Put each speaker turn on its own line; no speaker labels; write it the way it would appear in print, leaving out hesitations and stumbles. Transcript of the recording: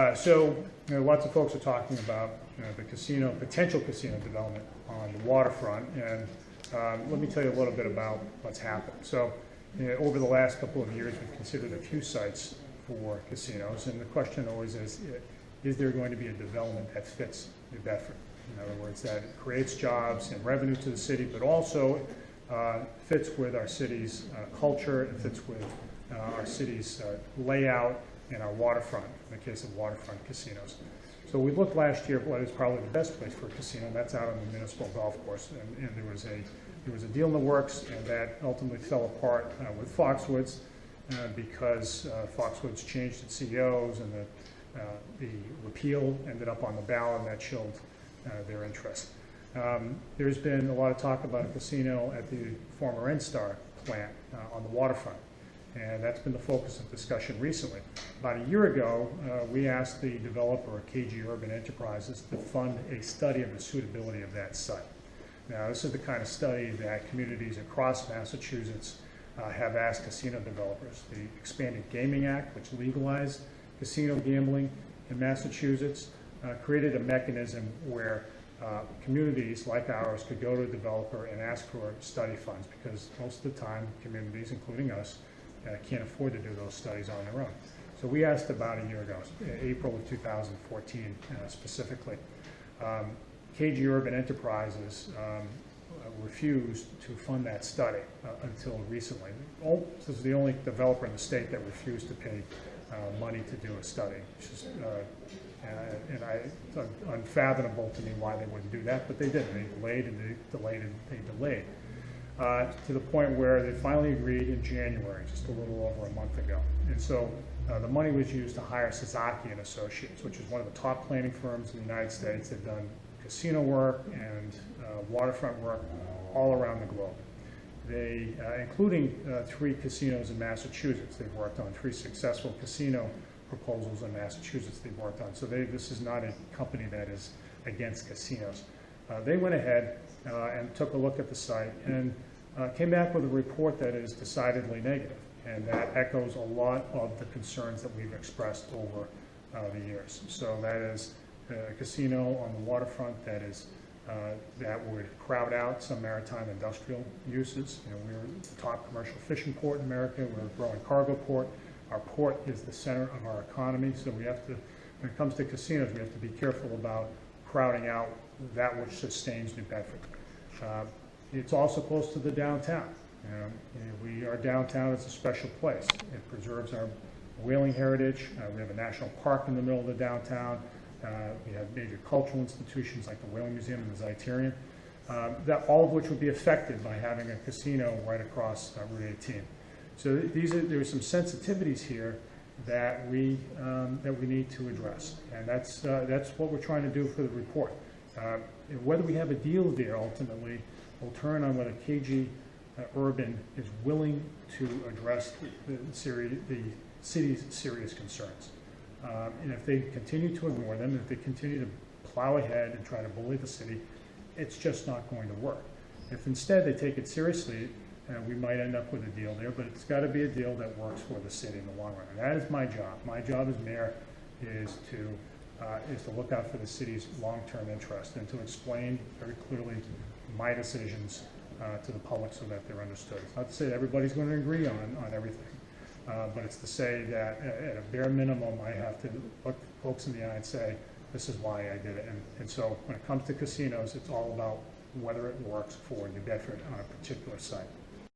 Lots of folks are talking about the potential casino development on the waterfront, and let me tell you a little bit about what's happened. So, over the last couple of years, we've considered a few sites for casinos, and the question always is there going to be a development that fits New Bedford? In other words, that creates jobs and revenue to the city, but also fits with our city's culture, it fits with our city's layout and our waterfront, in the case of waterfront casinos. So we looked last year at what is probably the best place for a casino, and that's out on the municipal golf course. And there was a deal in the works, and that ultimately fell apart with Foxwoods because Foxwoods changed its CEOs, and the repeal ended up on the ballot, and that chilled their interest. There's been a lot of talk about a casino at the former NSTAR plant on the waterfront, and that's been the focus of discussion recently. About a year ago, we asked the developer, KG Urban Enterprises, to fund a study of the suitability of that site. Now, this is the kind of study that communities across Massachusetts have asked casino developers. The Expanded Gaming Act, which legalized casino gambling in Massachusetts, created a mechanism where communities like ours could go to a developer and ask for study funds, because most of the time communities, including us, can't afford to do those studies on their own. So we asked about a year ago, April of 2014 specifically. KG Urban Enterprises refused to fund that study until recently. This is the only developer in the state that refused to pay money to do a study. It's unfathomable to me why they wouldn't do that, but they did. They delayed and they delayed and they delayed. To the point where they finally agreed in January, just a little over a month ago. And so the money was used to hire Sasaki and Associates, which is one of the top planning firms in the United States. They've done casino work and waterfront work all around the globe. They, including 3 casinos in Massachusetts, they've worked on 3 successful casino proposals in Massachusetts they've worked on. So this is not a company that is against casinos. They went ahead and took a look at the site and came back with a report that is decidedly negative, and that echoes a lot of the concerns that we've expressed over the years. So that is a casino on the waterfront that would crowd out some maritime industrial uses. We're the top commercial fishing port in America. We're a growing cargo port. Our port is the center of our economy, so we have to, when it comes to casinos, we have to be careful about crowding out that which sustains New Bedford. It's also close to the downtown. Our downtown is a special place. It preserves our whaling heritage. We have a national park in the middle of the downtown. We have major cultural institutions like the Whaling Museum and the Zeitarian, all of which would be affected by having a casino right across Route 18. So there are some sensitivities here that we need to address, and that's what we're trying to do for the report. Whether we have a deal there ultimately will turn on whether KG Urban is willing to address the city's serious concerns. And if they continue to ignore them, if they continue to plow ahead and try to bully the city, it's just not going to work. If instead they take it seriously, we might end up with a deal there, but it's got to be a deal that works for the city in the long run. And that is my job. My job as mayor is to look out for the city's long-term interest and to explain very clearly my decisions to the public so that they're understood. It's not to say that everybody's going to agree on everything, but it's to say that at a bare minimum, I have to look folks in the eye and say, this is why I did it. And so when it comes to casinos, it's all about whether it works for New Bedford on a particular site.